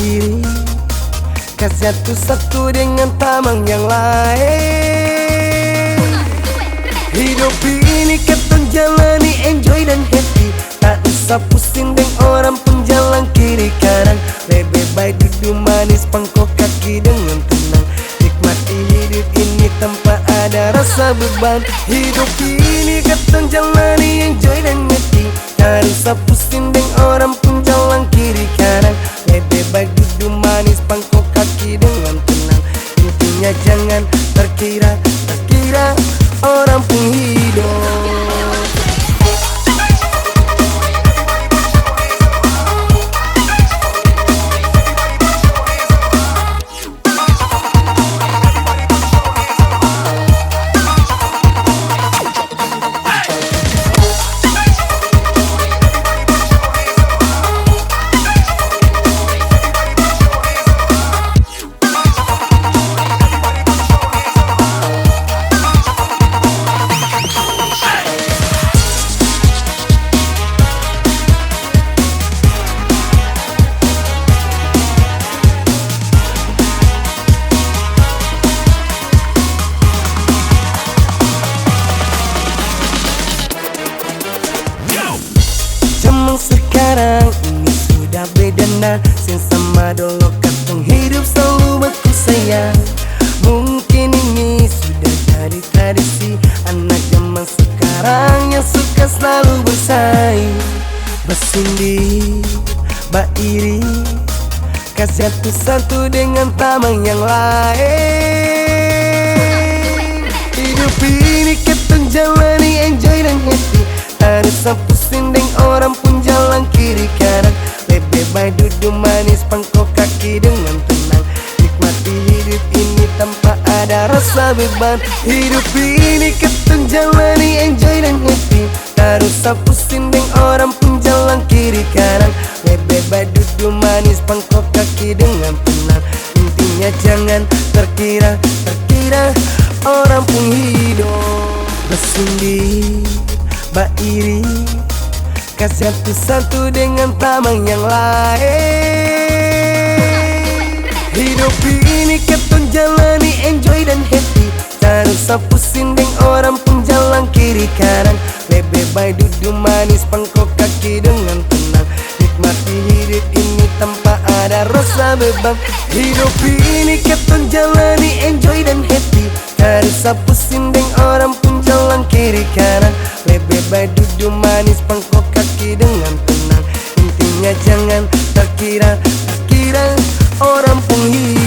iri, kasih satu dengan tamang yang lain. Hidup ini keton jalani, enjoy dan happy. Tak usah pusing dengan orang pun jalan kiri kanan. Lebih baik duduk manis pangkok kaki dengan tenang. Nikmati hidup ini tanpa ada rasa beban. Hidup ini keton jalani, enjoy dan happy. Tak usah pusing dengan orang pun jalan kiri kanan. Lebih baik duduk manis pangkok kaki dengan tenang. Intinya jangan terkira orang pun hidup. Sekarang ini sudah beda nah, sin sama dulu katong hidup selalu beku sayang. Mungkin ini sudah jadi tradisi anak zaman sekarang yang suka selalu bersaing, bersindir, iri, kasih satu dengan tamang yang lain. Hidup ini ketong jalani, enjoy dan happy. Tak usah pusing dengan orang pun jalan kiri kanan. Lebih baik duduk manis pangkok kaki dengan tenang. Nikmati hidup ini tanpa ada rasa beban. Hidup ini ketong jalani, enjoy dan happy. Tak usah pusing dengan orang pun jalan kiri kanan. Lebih baik duduk manis pangkok kaki dengan tenang. Intinya jangan terkira orang pun hidup. Bersindir, iri, kasih satu dengan tamang yang lain. Hidup ini keton jalani, enjoy dan happy. Tak usah pusing dengan orang pun jalan kiri kanan. Lebih baik duduk manis pangkok kaki dengan tenang. Nikmati hidup ini tanpa ada rasa beban. Hidup ini keton jalani, enjoy dan happy. Tak usah pusing dengan orang pun jalan kiri kanan. Lebih baik duduk manis pangkok kaki dengan tenang. Intinya jangan terkira orang pun hidup.